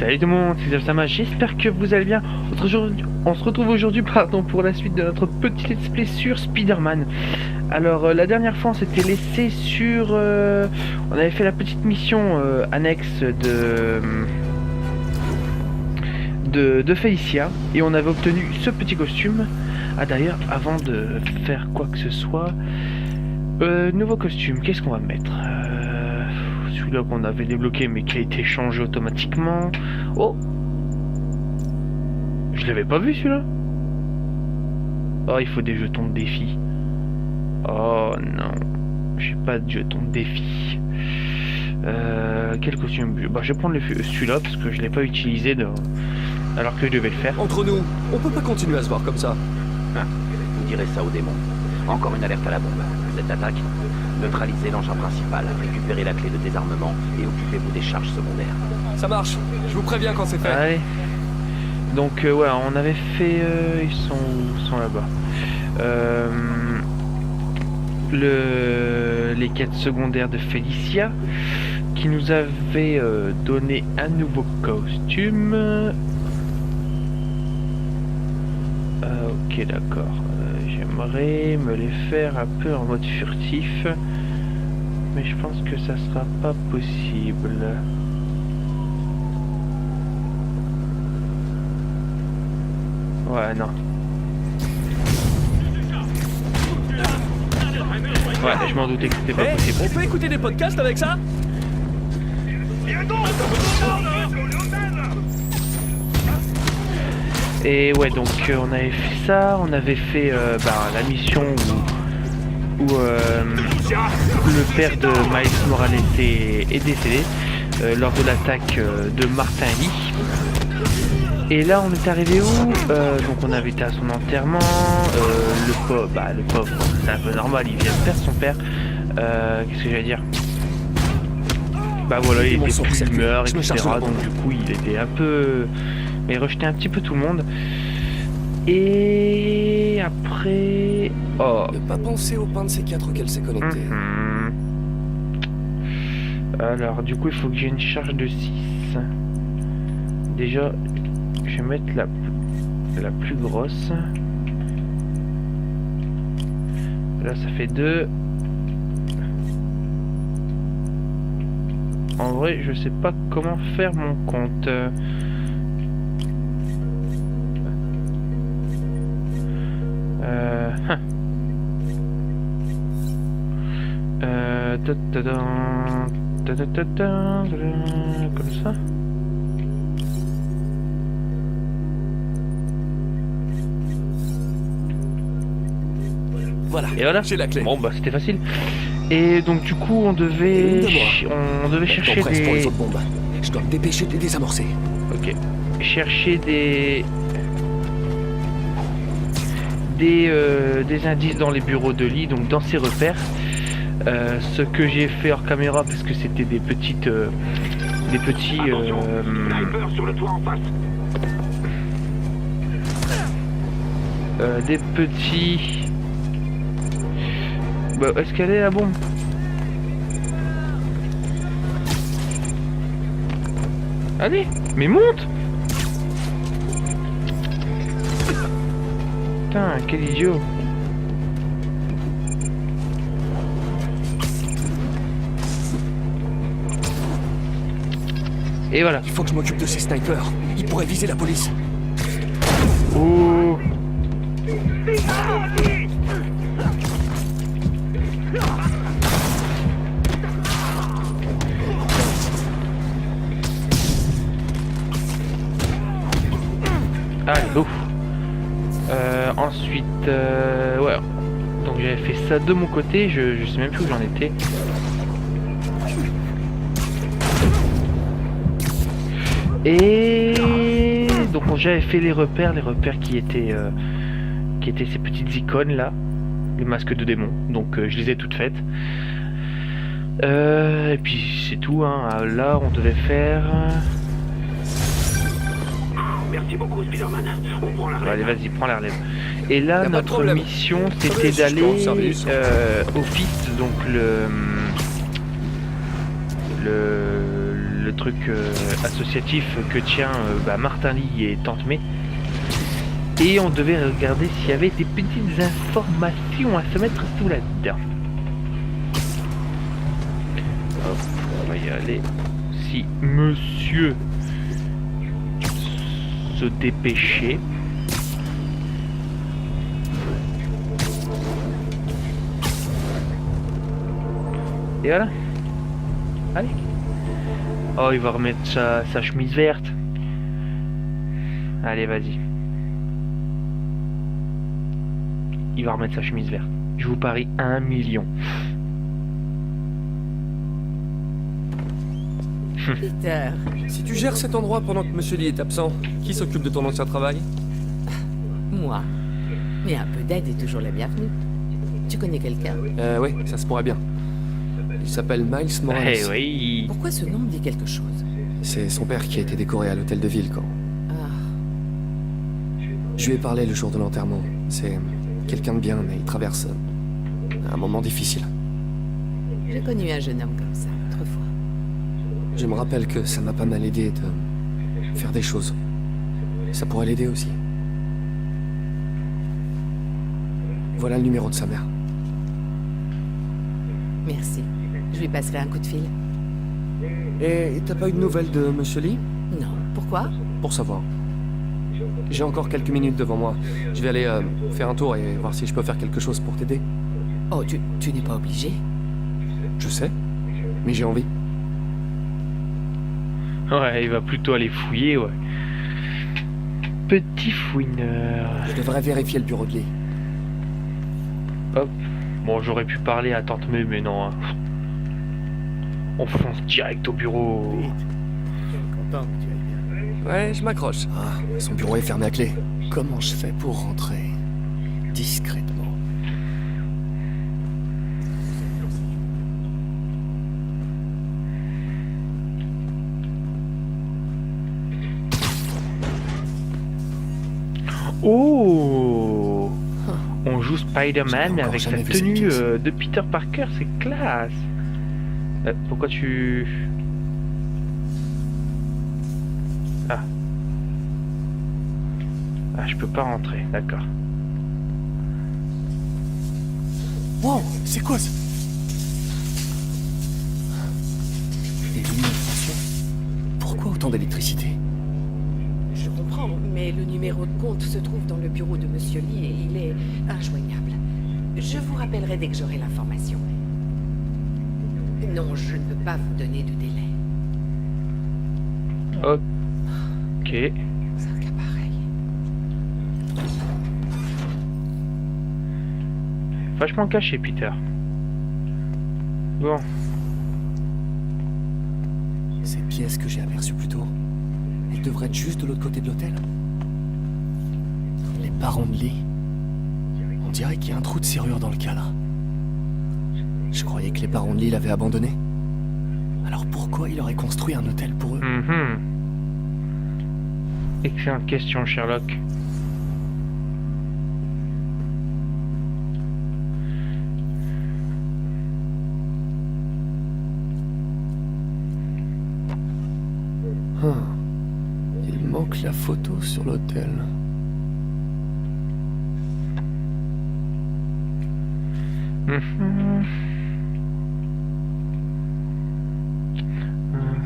Salut tout le monde, c'est Zalsama, j'espère que vous allez bien. On se retrouve aujourd'hui pour la suite de notre petit let's play sur Spider-Man. Alors la dernière fois on s'était laissé sur... on avait fait la petite mission annexe de Felicia et on avait obtenu ce petit costume. Ah d'ailleurs, avant de faire quoi que ce soit, nouveau costume, qu'est-ce qu'on va mettre? Celui-là qu'on avait débloqué mais qui a été changé automatiquement. Oh, je l'avais pas vu celui-là. Oh, il faut des jetons de défi. Oh non, j'ai pas de jetons de défi. Quel costume? Bah, je vais prendre celui-là parce que je l'ai pas utilisé alors que je devais le faire. Entre nous, on peut pas continuer à se voir comme ça. Vous direz ça aux démons. Encore une alerte à la bombe. Vous êtes d'attaque. Neutralisez l'engin principal, récupérez la clé de désarmement et occupez-vous des charges secondaires. Ça marche, je vous préviens quand c'est fait. Allez. Donc ouais, on avait fait... ils sont là-bas. Les quêtes secondaires de Felicia qui nous avait donné un nouveau costume. Ok, d'accord. J'aimerais me les faire un peu en mode furtif, mais je pense que ça sera pas possible. Ouais, non. Ouais, je m'en doutais que c'était pas possible. On peut écouter des podcasts avec ça? Et ouais, donc on avait fait ça, on avait fait la mission où le père de Miles Morales est décédé lors de l'attaque de Martin Lee. Et là on est arrivé où donc on avait été à son enterrement, le pauvre, c'est un peu normal, il vient de perdre son père. Qu'est-ce que j'allais dire? Bah voilà, il était plus d'humeur, etc. Donc du coup il était un peu... mais rejeter un petit peu tout le monde. Et après... Oh. Ne pas penser au pain de C4 auquel c'est connecté. Alors du coup il faut que j'ai une charge de 6. Déjà je vais mettre la plus grosse. Là ça fait 2. En vrai je sais pas comment faire mon compte. Comme ça. Voilà, et voilà, j'ai la clé. Bon bah c'était facile. Et donc du coup on devait chercher pour les des... autres bombes. Je dois me dépêcher de les désamorcer. Ok. Chercher des indices dans les bureaux de Lee, donc dans ses repères. Ce que j'ai fait hors caméra parce que c'était des petits Sniper sur le toit en face. des petits... Bah, est-ce qu'elle est la bombe? Allez, mais monte! Putain, quel idiot! Et voilà. Il faut que je m'occupe de ces snipers. Ils pourraient viser la police. Oh. Allez, ouf. Ensuite, ouais. Donc j'avais fait ça de mon côté. Je sais même plus où j'en étais. Et donc j'avais fait les repères qui étaient ces petites icônes là, les masques de démons. Donc je les ai toutes faites. Et puis c'est tout. Hein. Là on devait faire. Merci beaucoup, Spider-Man. On prend la relève. Allez, vas-y, prends la relève. Et là notre problème. mission c'était d'aller au FIT, donc le truc associatif que tient Martin Lee et Tante May. Et on devait regarder s'il y avait des petites informations à se mettre sous la dent. Hop, on va y aller. Si monsieur se dépêchait. Et voilà. Allez. Oh, il va remettre sa chemise verte. Allez, vas-y. Il va remettre sa chemise verte. Je vous parie 1 million. Peter, Si tu gères cet endroit pendant que Monsieur Lee est absent, qui s'occupe de ton ancien travail? moi. Mais un peu d'aide est toujours la bienvenue. Tu connais quelqu'un? Oui, ça se pourrait bien. Il s'appelle Miles Morales. Eh oui. Pourquoi ce nom me dit quelque chose? C'est son père qui a été décoré à l'hôtel de ville quand... Ah, Je lui ai parlé le jour de l'enterrement. C'est quelqu'un de bien, mais il traverse un moment difficile. j'ai connu un jeune homme comme ça, autrefois. Je me rappelle que ça m'a pas mal aidé de faire des choses. Ça pourrait l'aider aussi. Voilà le numéro de sa mère. Merci. Je lui passerai un coup de fil. Et t'as pas eu de nouvelles de Monsieur Lee? Non, pourquoi? Pour savoir. J'ai encore quelques minutes devant moi. Je vais aller faire un tour et voir si je peux faire quelque chose pour t'aider. Oh, tu n'es pas obligé. Je sais, mais j'ai envie. Ouais, il va plutôt aller fouiller, ouais. Petit fouineur. Je devrais vérifier le bureau de Lee. Hop. Bon, j'aurais pu parler à Tante May, mais non. Hein. On fonce direct au bureau. Ouais, je m'accroche. Ah, son bureau est fermé à clé. Comment je fais pour rentrer discrètement? Oh, on joue Spider-Man J'avais avec sa encore jamais vu cette tenue pièce. de Peter Parker, c'est classe. Pourquoi tu... Ah. Ah, je peux pas rentrer, d'accord. Wow, c'est quoi ça? Des illuminations? Pourquoi autant d'électricité? Je comprends, mais le numéro de compte se trouve dans le bureau de Monsieur Lee et il est injoignable. Je vous rappellerai dès que j'aurai l'information. Non, je ne peux pas vous donner de délai. Ok. C'est un cas pareil. Vachement caché, Peter. Bon. Ces pièces que j'ai aperçues plus tôt, elles devraient être juste de l'autre côté de l'hôtel. Les parents de Lee. On dirait qu'il y a un trou de serrure dans le cadre. Je croyais que les parents de Lee l'avaient abandonné. Alors pourquoi il aurait construit un hôtel pour eux? Excellente question, Sherlock. Il manque la photo sur l'hôtel.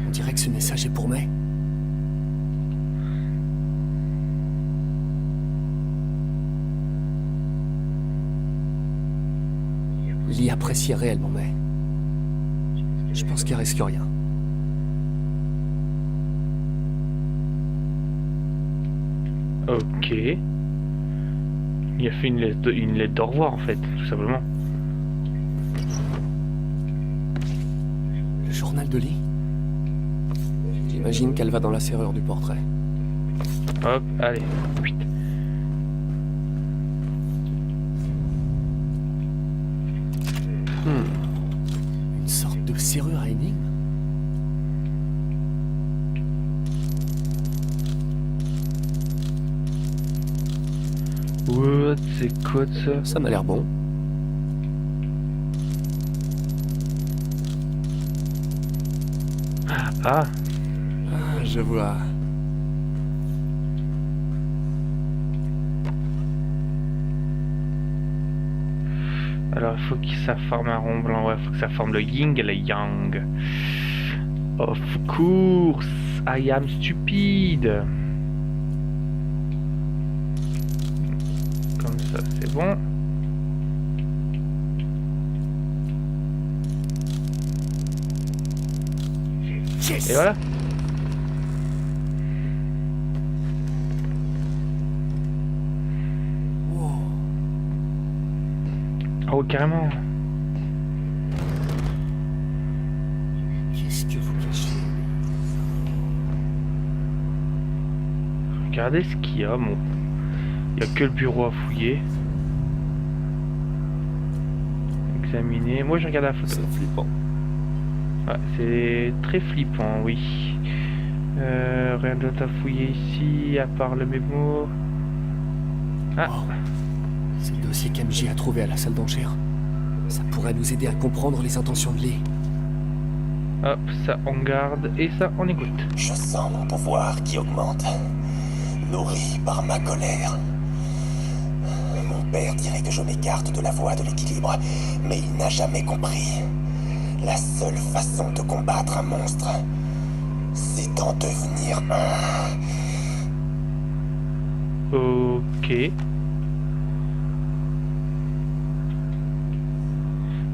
On dirait que ce message est pour May. Lee appréciait réellement May. Je pense qu'il risque rien. Ok. Il a fait une lettre d'au revoir, en fait, tout simplement. Le journal de Lee. J'imagine qu'elle va dans la serrure du portrait. Hop, allez. Vite. Une sorte de serrure à énigme. What, c'est quoi de ça? Ça m'a l'air bon. Ah, je vois. Alors il faut que ça forme un rond blanc, ouais, il faut que ça forme le yin et le yang. Of course, I am stupide. Comme ça, c'est bon. Et voilà. Wow. Oh, carrément. Qu'est-ce que vous cachez? Regardez ce qu'il y a, bon. Il n'y a que le bureau à fouiller. Examiner. Moi, je regarde la photo. C'est flippant. Ouais, c'est très flippant, oui. Rien d'autre à fouiller ici, à part le mémo. Ah, Wow. C'est le dossier qu'MJ a trouvé à la salle d'enchères. Ça pourrait nous aider à comprendre les intentions de Lee. hop, ça on garde et ça on écoute. Je sens mon pouvoir qui augmente, nourri par ma colère. Mon père dirait que je m'écarte de la voie de l'équilibre, mais il n'a jamais compris. La seule façon de combattre un monstre, c'est d'en devenir un. Ok. Il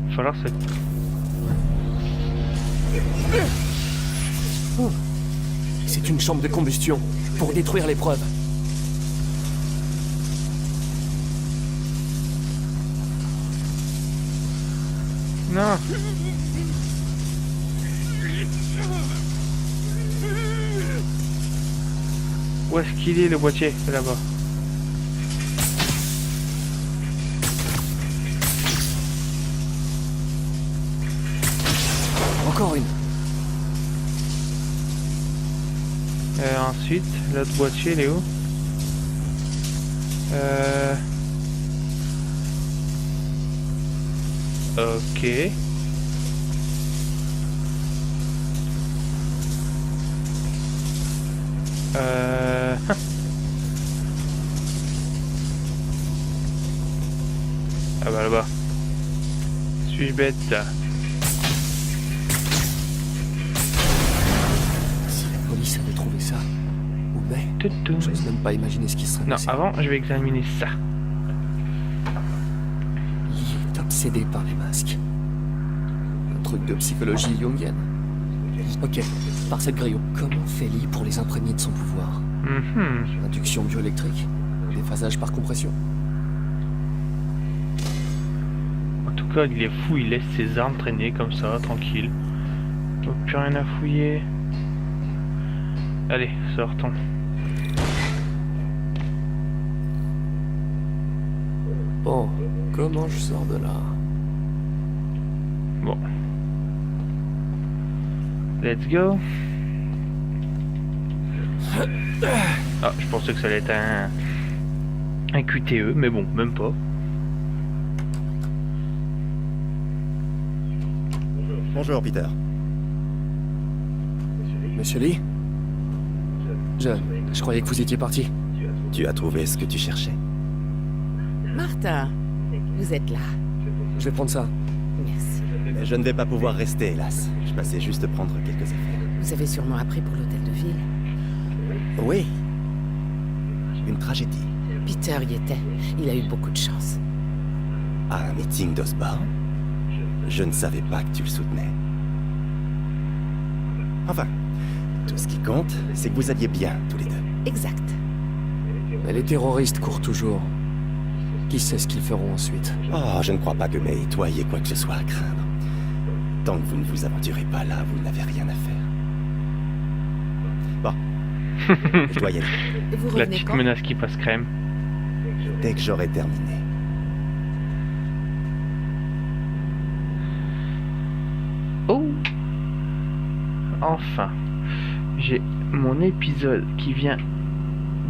va falloir se... C'est une chambre de combustion pour détruire les preuves. Non. Où est-ce qu'il est le boîtier? Là-bas. Encore une. Ensuite, l'autre boîtier, il est où? Ok. Ah bah là-bas. Suis-je bête? Si la police avait trouvé ça, ou mais, j'ose même pas imaginer ce qui serait Non, passé. avant, je vais examiner ça. Lee est obsédé par les masques. Un truc de psychologie jungienne. Ok, par cette grille, comment fait Lee pour les imprégner de son pouvoir? Mhm. Induction bioélectrique? Déphasage par compression? En tout cas, il est fou, il laisse ses armes traîner comme ça, tranquille. Donc, plus rien à fouiller. Allez, sortons. Bon, comment je sors de là? Bon. Let's go. Ah, je pensais que ça allait être un QTE, mais bon, même pas. Bonjour, Peter. Monsieur Lee? Je croyais que vous étiez parti. Tu as trouvé ce que tu cherchais? Martha, vous êtes là. Je vais prendre ça. Merci. Mais je ne vais pas pouvoir rester, hélas. Je passais juste prendre quelques affaires. Vous avez sûrement appris pour l'hôtel de ville. Oui. Une tragédie. Peter y était. Il a eu beaucoup de chance. À un meeting d'Osborne? Je ne savais pas que tu le soutenais. Enfin, tout ce qui compte, c'est que vous alliez bien, tous les deux. Exact. Mais les terroristes courent toujours. Qui sait ce qu'ils feront ensuite? Oh, je ne crois pas que May et toi ayez quoi que ce soit à craindre. Tant que vous ne vous aventurez pas là, vous n'avez rien à faire. Bon. Je dois y aller. Vous La revenez petite quand? menace qui passe crème. Dès que j'aurai terminé. Oh! Enfin, j'ai mon épisode qui vient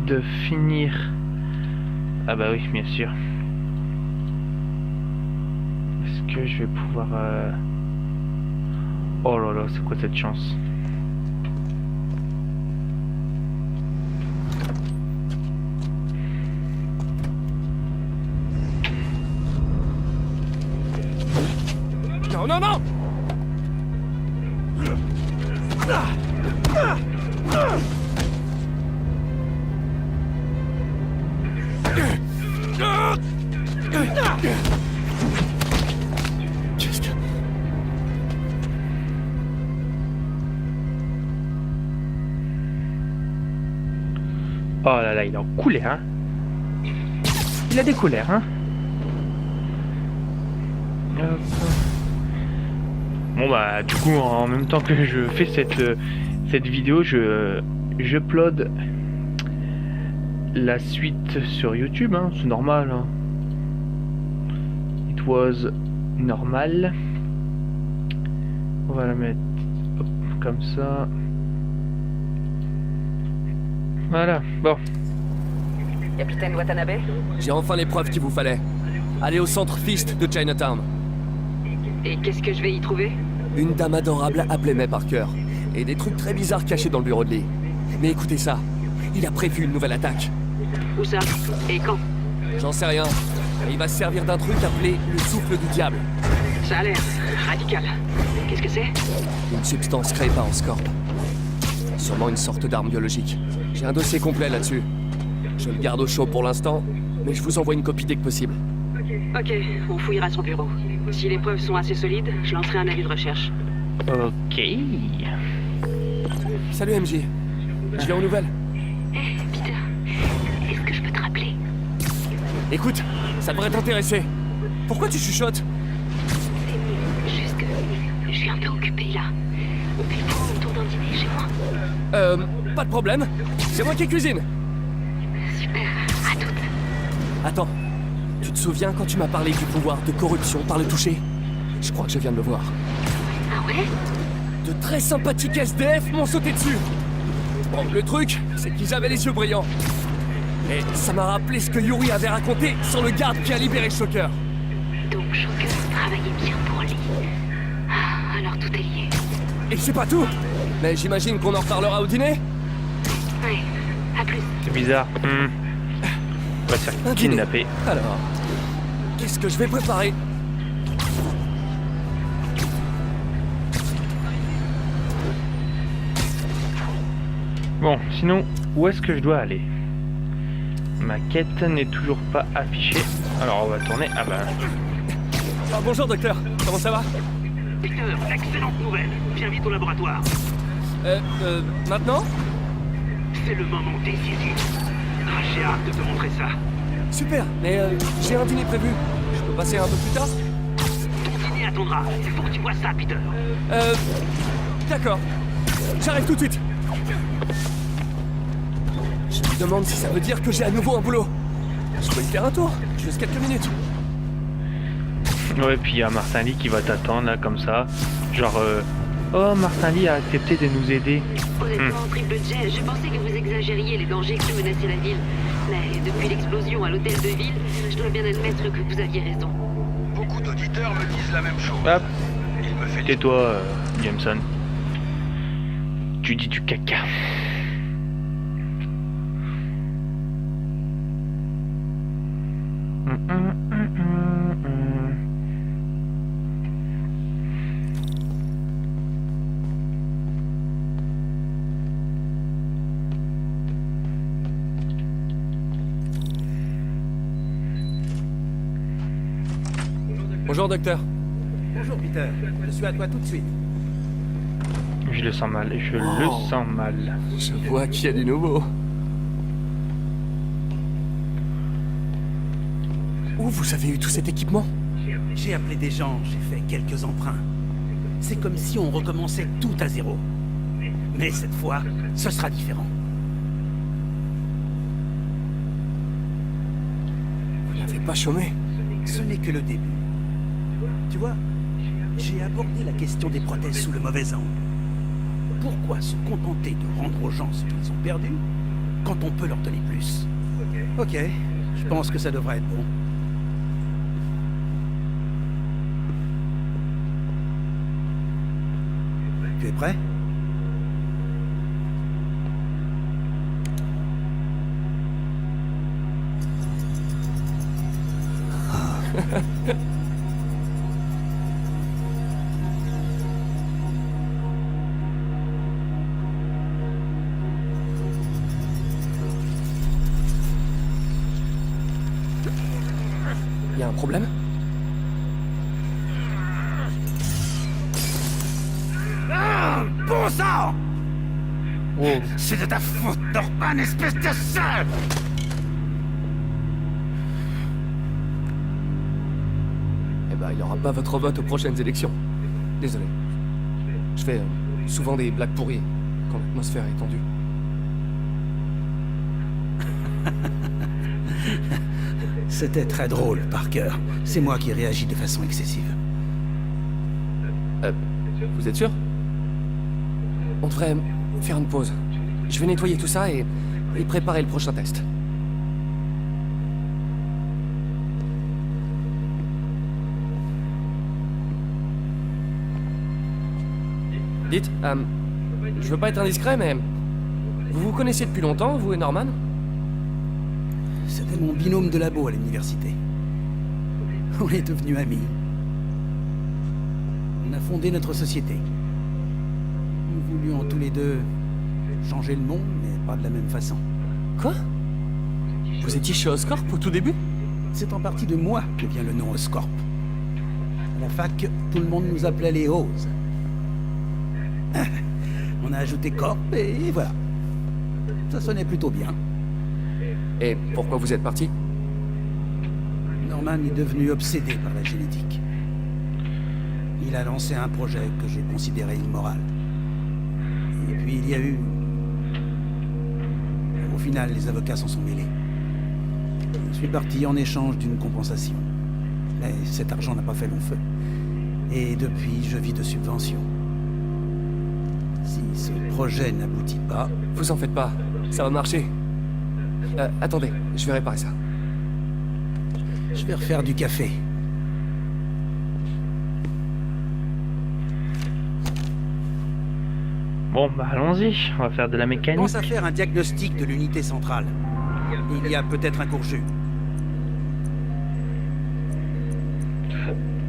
de finir. Ah bah oui, bien sûr. Est-ce que je vais pouvoir... Oh là là, c'est quoi cette chance? Non, non, non! Qu'est-ce que... Oh là là, il est en couleur, hein. Il a des couleurs, hein. Hop. Bon bah du coup en même temps que je fais cette vidéo, j'upload la suite sur YouTube, hein. C'est normal, hein. It was normal. On va la mettre hop, comme ça. Voilà, bon. Capitaine Watanabe? J'ai enfin les preuves qu'il vous fallait. Allez au centre Fist de Chinatown. Et qu'est-ce que je vais y trouver? Une dame adorable appelée May Parker. Et des trucs très bizarres cachés dans le bureau de Lee. Mais écoutez ça, il a prévu une nouvelle attaque. Où ça? Et quand? J'en sais rien. Il va se servir d'un truc appelé le souffle du diable. Ça a l'air radical. Qu'est-ce que c'est? Une substance créée par Oscorp. Sûrement une sorte d'arme biologique. J'ai un dossier complet là-dessus. Je le garde au chaud pour l'instant, mais je vous envoie une copie dès que possible. Ok, on fouillera son bureau. Si les preuves sont assez solides, je lancerai un avis de recherche. Ok. Salut MJ. Je viens aux nouvelles. Peter, est-ce que je peux te rappeler? Écoute, ça devrait t'intéresser. Pourquoi tu chuchotes? C'est juste que je suis un peu occupée là. On fait le point autour d'un dîner chez moi. Pas de problème. C'est moi qui cuisine. Super, à toutes. Attends, tu te souviens quand tu m'as parlé du pouvoir de corruption par le toucher? Je crois que je viens de le voir. Ah ouais? De très sympathiques SDF m'ont sauté dessus. Bon, le truc, c'est qu'ils avaient les yeux brillants. Et ça m'a rappelé ce que Yuri avait raconté sur le garde qui a libéré Shocker. Donc Shocker travaillait bien pour lui. Ah, alors tout est lié. Et c'est pas tout. Mais j'imagine qu'on en reparlera au dîner. Ouais, à plus. C'est bizarre. On va se faire Un dîner. kidnapper. Alors, qu'est-ce que je vais préparer? Bon, sinon, où est-ce que je dois aller? Ma quête n'est toujours pas affichée. Alors on va tourner. Ah bah. Ah, bonjour docteur, comment ça va? Peter, excellente nouvelle. Viens vite au laboratoire. Maintenant? C'est le moment décisif. Ah, j'ai hâte de te montrer ça. Super, mais j'ai un dîner prévu. Je peux passer un peu plus tard? Ton dîner attendra. Il faut que tu vois ça, Peter. D'accord. J'arrive tout de suite. Je me demande si ça veut dire que j'ai à nouveau un boulot. Je peux y faire un tour, juste quelques minutes. Ouais, puis il y a Martin Lee qui va t'attendre là comme ça. Genre, oh, Martin Lee a accepté de nous aider. Honnêtement, Triple J, je pensais que vous exagériez les dangers qui menaçaient la ville. Mais depuis l'explosion à l'hôtel de ville, je dois bien admettre que vous aviez raison. Beaucoup d'auditeurs me disent la même chose. Hop, Il me fait tais-toi, Jameson. Tu dis du caca. Bonjour docteur. Bonjour, Peter. Je suis à toi tout de suite. Je le sens mal, je le sens mal. Je vois qu'il y a du nouveau. Où vous avez eu tout cet équipement? J'ai appelé des gens, j'ai fait quelques emprunts. C'est comme si on recommençait tout à zéro. Mais cette fois, ce sera différent. Vous n'avez pas chômé? Ce n'est que le début. Tu vois, j'ai abordé la question des prothèses sous le mauvais angle. Pourquoi se contenter de rendre aux gens ce qu'ils ont perdu quand on peut leur donner plus? Ok, je pense que ça devrait être bon. Tu es prêt? Y a un problème? Ah, bon sang! Wow. C'est de ta faute, Norman, espèce de sale! Eh ben, il n'y aura pas votre vote aux prochaines élections. Désolé. Je fais souvent des blagues pourries quand l'atmosphère est tendue. C'était très drôle, Parker. C'est moi qui réagis de façon excessive. Vous êtes sûr? On devrait faire une pause. Je vais nettoyer tout ça et préparer le prochain test. Dites, je veux pas être indiscret, mais vous vous connaissez depuis longtemps, vous et Norman? C'était mon binôme de labo à l'université. On est devenus amis. On a fondé notre société. Nous voulions tous les deux changer le monde, mais pas de la même façon. Quoi? Vous étiez chez Oscorp au tout début? C'est en partie de moi que vient le nom Oscorp. À la fac, tout le monde nous appelait les Oz. On a ajouté Corp et voilà. Ça sonnait plutôt bien. Et pourquoi vous êtes parti? Norman est devenu obsédé par la génétique. Il a lancé un projet que j'ai considéré immoral. Et puis il y a eu... Au final, les avocats s'en sont mêlés. Je suis parti en échange d'une compensation. Mais cet argent n'a pas fait long feu. Et depuis, je vis de subventions. Si ce projet n'aboutit pas... Vous en faites pas, ça va marcher. Attendez, je vais réparer ça. Je vais refaire du café. Bon, bah allons-y, on va faire de la Je mécanique. pense à faire un diagnostic de l'unité centrale. Il y a peut-être un court-jus.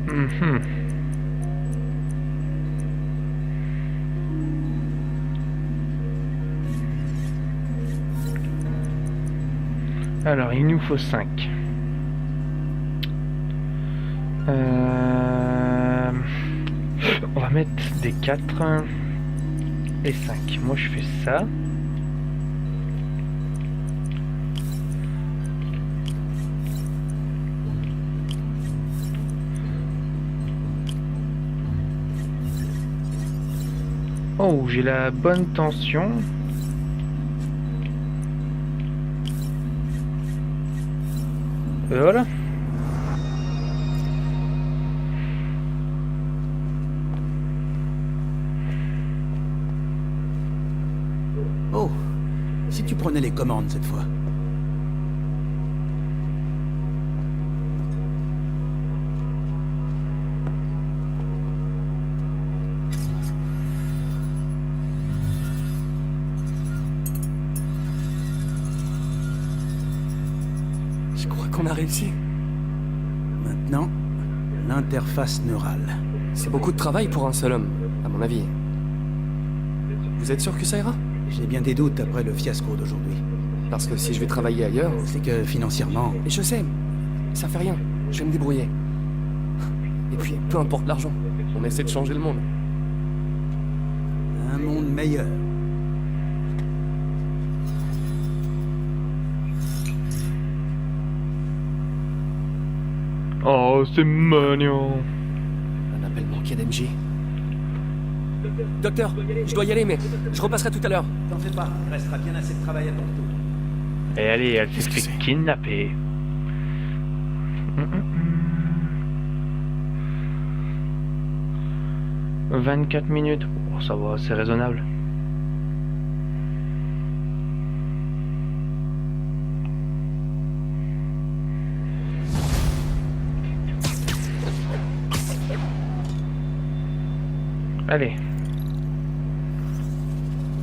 Mhm. Alors, il nous faut 5. On va mettre des 4 et 5. Moi, je fais ça. Oh, j'ai la bonne tension. Et voilà. Oh, si tu prenais les commandes cette fois. Je crois qu'on a réussi. Maintenant, l'interface neurale. C'est beaucoup de travail pour un seul homme, à mon avis. Vous êtes sûr que ça ira? J'ai bien des doutes après le fiasco d'aujourd'hui. Parce que si je vais travailler ailleurs... C'est que financièrement, Et je sais, ça fait rien, je vais me débrouiller. Et puis, peu importe l'argent, on essaie de changer le monde. un monde meilleur. Oh, c'est mignon. Un appel manqué d'MJ. Docteur, je dois y aller, mais je repasserai tout à l'heure. T'en fais pas, il restera bien assez de travail à ton tour. Et allez, elle Qu'est-ce s'est que fait c'est kidnapper. 24 minutes. Oh, ça va, c'est raisonnable. Allez.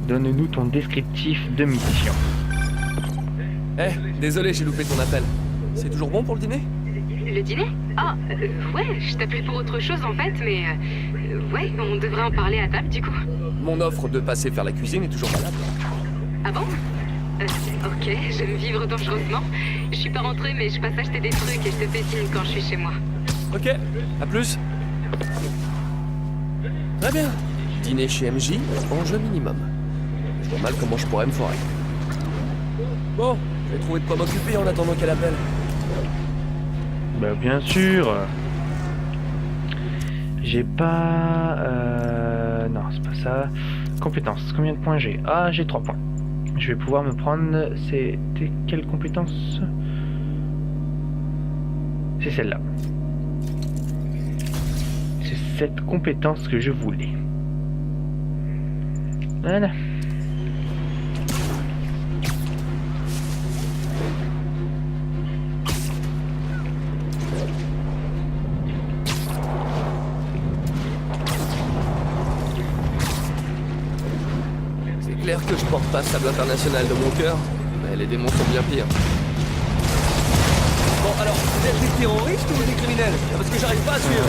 Donne-nous ton descriptif de mission. Désolé, j'ai loupé ton appel. C'est toujours bon pour le dîner? Le dîner? Ah, ouais, je t'appelais pour autre chose en fait, mais... ouais, on devrait en parler à table du coup. Mon offre de passer faire la cuisine est toujours valable. Ah bon? Ok. sais, j'aime vivre dangereusement. Je suis pas rentrée, mais je passe acheter des trucs et je te fais signe quand je suis chez moi. Ok, à plus. Très bien. Dîner chez MJ, enjeu minimum. Je vois mal comment je pourrais me foirer. Bon, je vais trouver de quoi m'occuper en attendant qu'elle appelle. Bah bien sûr. J'ai pas... Non, c'est pas ça. Compétences, combien de points j'ai? Ah, j'ai 3 points. Je vais pouvoir me prendre... C'était quelle compétence? C'est celle-là. C'est cette compétence que je voulais. Voilà. C'est clair que je porte pas Sable International de mon cœur, mais les démons sont bien pires. Bon, alors, vous êtes des terroristes ou des criminels? Parce que j'arrive pas à suivre.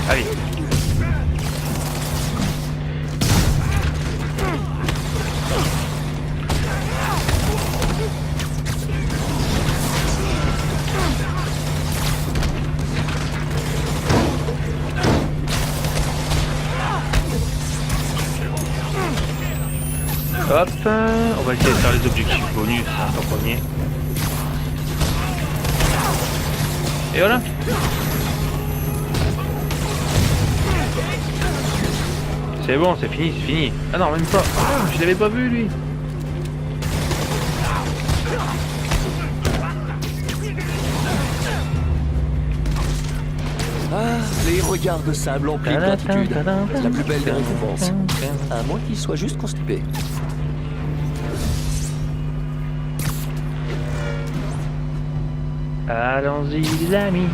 Allez. Hop, on va essayer de faire les objectifs bonus en premier. Et voilà. C'est bon, c'est fini, c'est fini. Ah non, même pas. Ah, je l'avais pas vu lui. Ah, les regards de sable emplis de gratitude. C'est la plus belle des récompenses. À moins qu'il soit juste constipé. Allons-y les amis.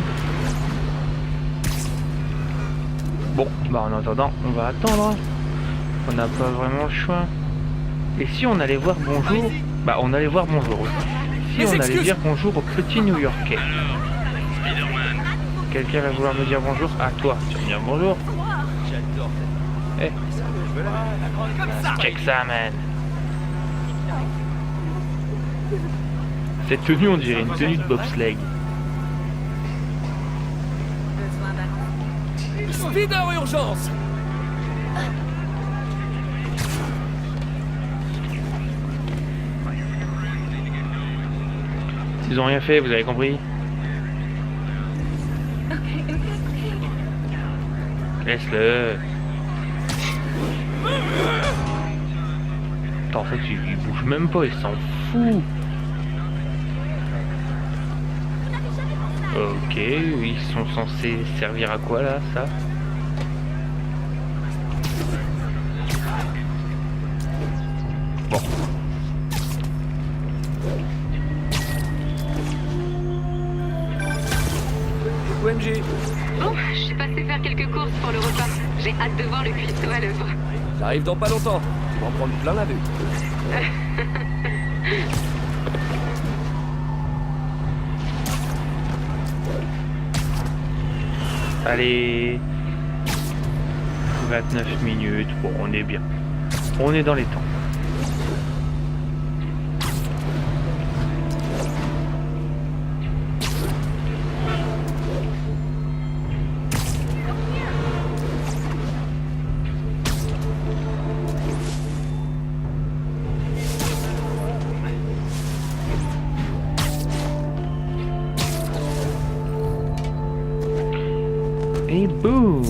Bon, bah en attendant, on va attendre. On n'a pas vraiment le choix. Et si on allait voir bonjour? Bah on allait voir bonjour aussi. Si on allait dire bonjour au petit New-Yorkais. Quelqu'un va vouloir me dire bonjour? Ah toi, tu veux me dire bonjour? Eh, check ça man. Cette tenue on dirait une tenue de bobsleigh. Speeder urgence! Ils ont rien fait, vous avez compris? Laisse-le. Attends, en fait, il bouge même pas, il s'en fout. Ok, ils sont censés servir à quoi là, ça? Bon. OMG, Bon, je suis passée faire quelques courses pour le repas. J'ai hâte de voir le cuistot à l'œuvre. j'arrive dans pas longtemps. Tu vas en prendre plein la vue. Allez. 29 minutes, bon, on est bien. On est dans les temps. Et boum!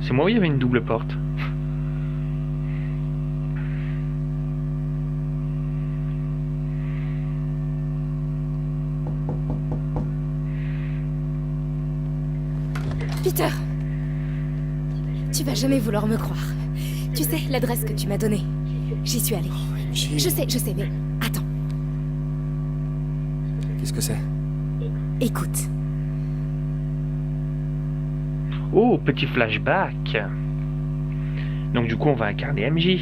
C'est moi où il y avait une double porte. Peter! Tu vas jamais vouloir me croire. Tu sais, l'adresse que tu m'as donnée. J'y suis allée. Je sais, mais attends. Qu'est-ce que c'est? Écoute. Oh, petit flashback. Donc du coup, on va incarner MJ.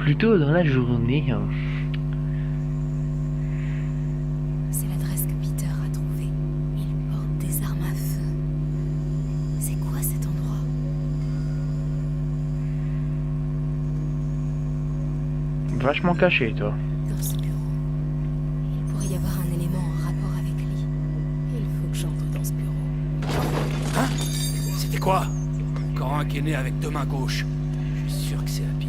plus tôt dans la journée. C'est l'adresse que Peter a trouvée. Il porte des armes à feu. C'est quoi cet endroit? Vachement caché, toi. Dans ce bureau, il pourrait y avoir un élément en rapport avec lui. Il faut que j'entre dans ce bureau. Hein? C'était quoi? Encore un qui est né avec deux mains gauches. Je suis sûr que c'est Happy.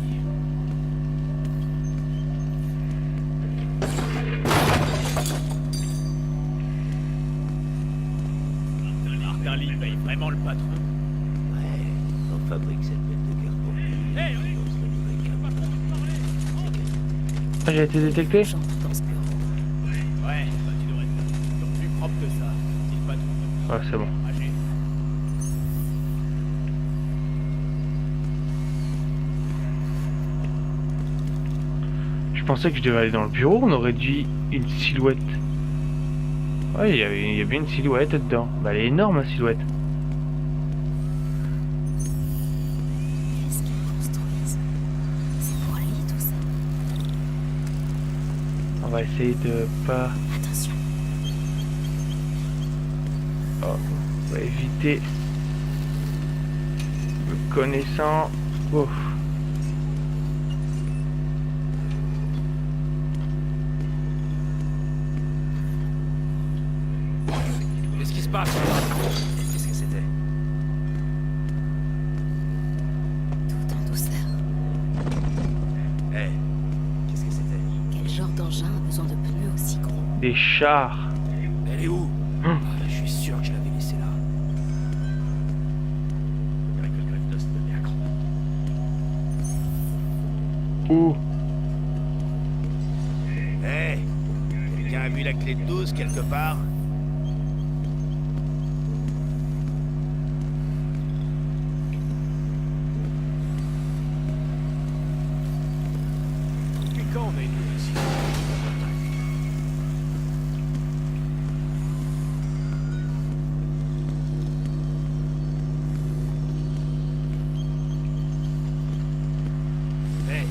Martin Lee paye vraiment le patron. Ouais, on fabrique cette bête de guerre pour lui. Hey, oui. Ah, j'ai été détecté? J'entre dans ce bureau. Ouais, bah tu devrais faire plus propre que ça. C'est le patron. Ouais, c'est bon. Âgé. Je pensais que je devais aller dans le bureau, on aurait dit une silhouette. Ouais, il y avait bien une silhouette dedans. Bah, elle est énorme, la silhouette. Qu'est-ce qu'ils construisent? C'est pour lui tout ça. On va essayer de pas... Attention. Oh, on va éviter... Me connaissant... Oh. Qu'est-ce qui se passe? Qu'est-ce que c'était? Tout en douceur. Hé, qu'est-ce que c'était? Quel genre d'engin a besoin de pneus aussi gros? Des chars. Elle est où? Je suis sûr que je l'avais laissée là. Avec le greffe d'os de Mercre. Où? Hé, quelqu'un a vu la clé de 12 quelque part? Depuis quand on a une clé ici? Hé,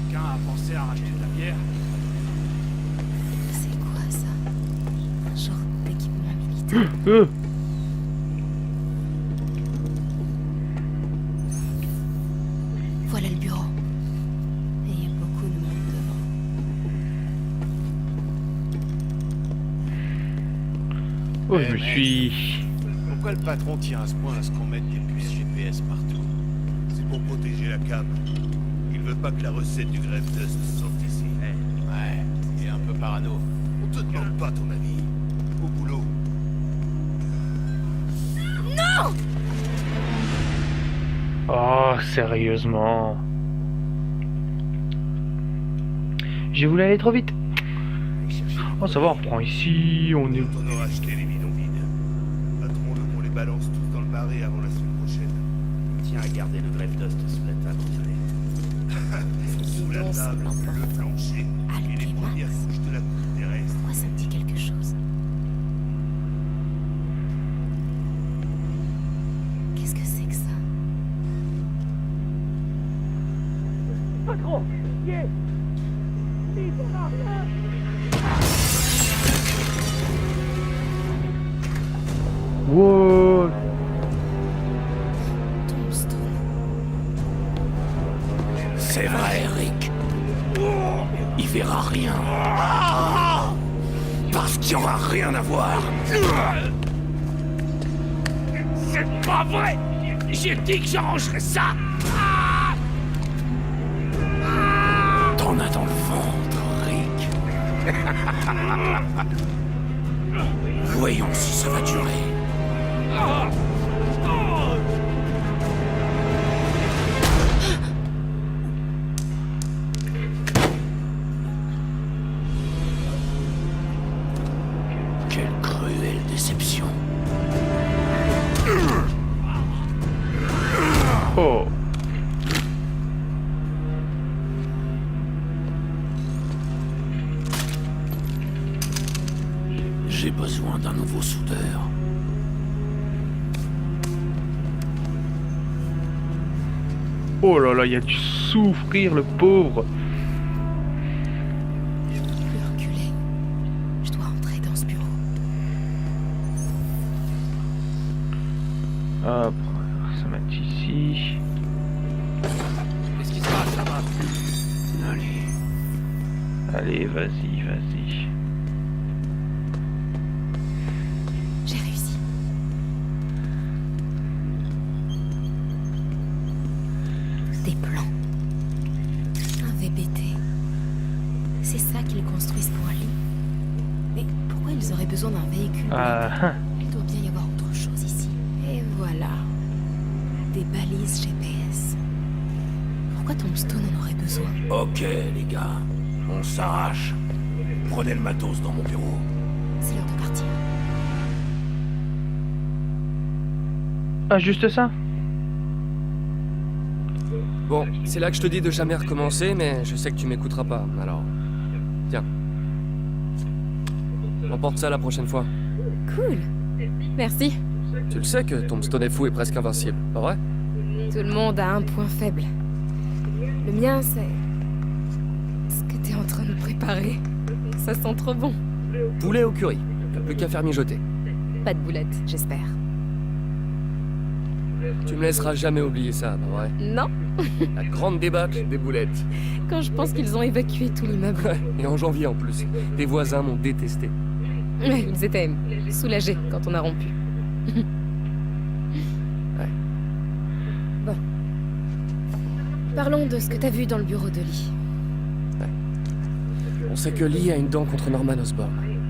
quelqu'un a pensé à racheter de la bière? C'est quoi ça? Un genre d'équipement militaire? Voilà le bureau. Et il y a beaucoup de monde devant. Oh, je me suis... Pourquoi le patron tient à ce point à ce qu'on mette des puces GPS partout? C'est pour protéger la cam. Il veut pas que la recette du greffe d'œuf se sorte ici. Ouais, il est un peu parano. On te demande pas ton avis. Au boulot. Oh, sérieusement. J'ai voulu aller trop vite. Oh, ça va, on reprend ici, on est... On aura acheté les bidons vides. Patron veut qu'on les balance tous dans le marais avant la semaine prochaine. Tiens à garder le greffe d'os sous la table, vous savez. Sous la Bidon, table, c'est le important. plancher Ah, et les les premières minces. couches de la couche terrestre. Moi, ça me dit quelque chose. Qu'est-ce que c'est que ça? Wow. Tombstone. C'est vrai, Eric. Il verra rien. Parce qu'il n'y aura rien à voir. C'est pas vrai! J'ai dit que j'arrangerais ça! T'en as dans le ventre, Rick. Voyons si ça va durer. Quelle cruelle déception. Oh. J'ai besoin d'un nouveau soudeur. Oh là là, il a dû souffrir, le pauvre. ça va être ici. Qu'est-ce qui se passe là-bas? Allez, vas-y, vas-y. J'ai réussi. Des plans. Un VBT. C'est ça qu'ils construisent pour lui. Mais pourquoi ils auraient besoin d'un véhicule? Il doit bien y avoir autre chose ici. Et voilà. Des balises GPS. Pourquoi Tombstone en aurait besoin? Ok, les gars. On s'arrache. Prenez le matos dans mon bureau. C'est l'heure de partir. Ah, juste ça? Bon, c'est là que je te dis de jamais recommencer, mais je sais que tu m'écouteras pas, alors... Tiens. Emporte ça la prochaine fois. Cool. Merci. Tu le sais que Tombstone est fou et presque invincible, pas vrai? Tout le monde a un point faible. Le mien, c'est... ce que t'es en train de préparer. Ça sent trop bon. Poulet au curry. T'as plus qu'à faire mijoter. Pas de boulettes, j'espère. Tu me laisseras jamais oublier ça, pas vrai? Non. La grande débâcle des boulettes. Quand je pense qu'ils ont évacué tout l'immeuble. Ouais, et en janvier en plus. Tes voisins m'ont détesté. Ouais, ils étaient soulagés quand on a rompu. Ouais. Bon. Parlons de ce que t'as vu dans le bureau de Lee. On sait que Lee a une dent contre Norman Osborn.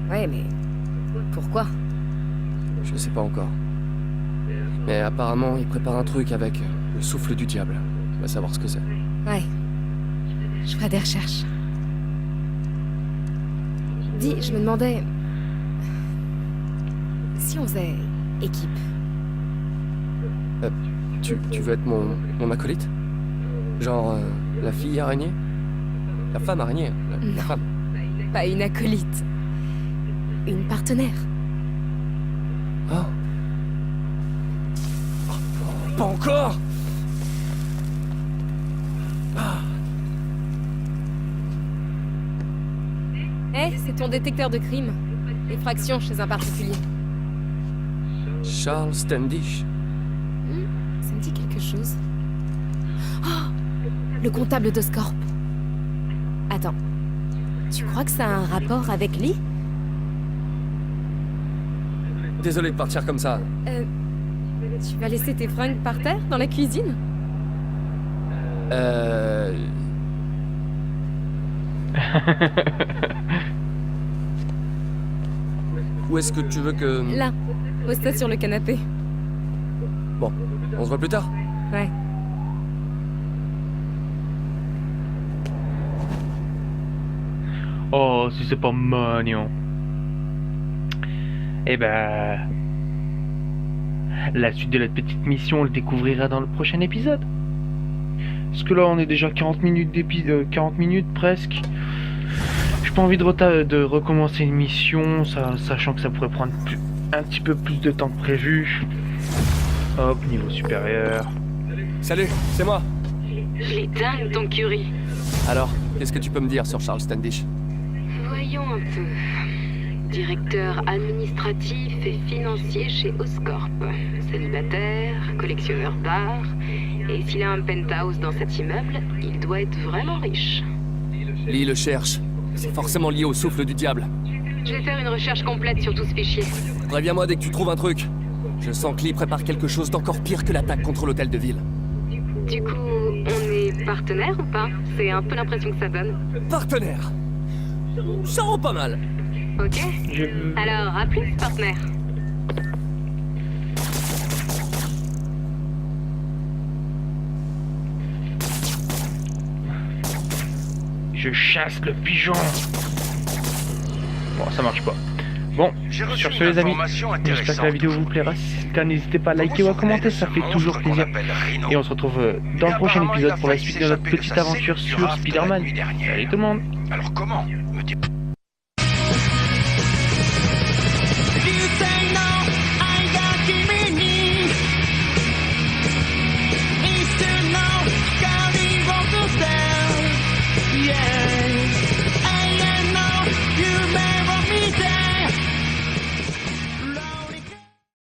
Ouais, mais... pourquoi? Je sais pas encore. Mais apparemment, il prépare un truc avec le souffle du diable. Tu vas savoir ce que c'est. Ouais. Je ferai des recherches. Dis, je me demandais... si on faisait équipe. Tu veux être mon acolyte? Genre, la fille araignée? La femme araignée? La femme? Pas une acolyte. Une partenaire. Oh. Pas encore! C'est ton détecteur de crime. Effraction chez un particulier. Charles Standish. Ça me dit quelque chose. Oh! Le comptable d'Oscorp. Attends. Tu crois que ça a un rapport avec Lee? Désolé de partir comme ça. Tu vas laisser tes fringues par terre, dans la cuisine? Où est-ce que tu veux que... Là, pose-toi sur le canapé. Bon, on se voit plus tard. Ouais. Oh, si c'est pas mignon. Eh ben... la suite de la petite mission, on le découvrira dans le prochain épisode. Parce que là, on est déjà 40 minutes d'épisode, 40 minutes presque. J'ai pas envie de recommencer une mission, sachant que ça pourrait prendre un petit peu plus de temps que prévu. Hop, niveau supérieur. Salut, c'est moi. Il est dingue, ton curry. Alors, qu'est-ce que tu peux me dire sur Charles Standish? Voyons un peu. Directeur administratif et financier chez Oscorp. Célibataire, collectionneur d'art. Et s'il a un penthouse dans cet immeuble, il doit être vraiment riche. Lee le cherche. C'est forcément lié au souffle du diable. Je vais faire une recherche complète sur tout ce fichier. Préviens-moi dès que tu trouves un truc. Je sens que Lee prépare quelque chose d'encore pire que l'attaque contre l'hôtel de ville. Du coup, on est partenaires ou pas? C'est un peu l'impression que ça donne. Partenaire? Ça rend pas mal. Ok. Alors, à plus, partenaire. Je chasse le pigeon. Bon, ça marche pas. Bon, sur ce les amis, j'espère que la vidéo vous plaira. Si c'est le cas, n'hésitez pas à liker ou à commenter, ça fait toujours plaisir. Et on se retrouve dans le prochain épisode pour la suite de notre petite aventure sur Spider-Man. Salut tout le monde. Alors comment me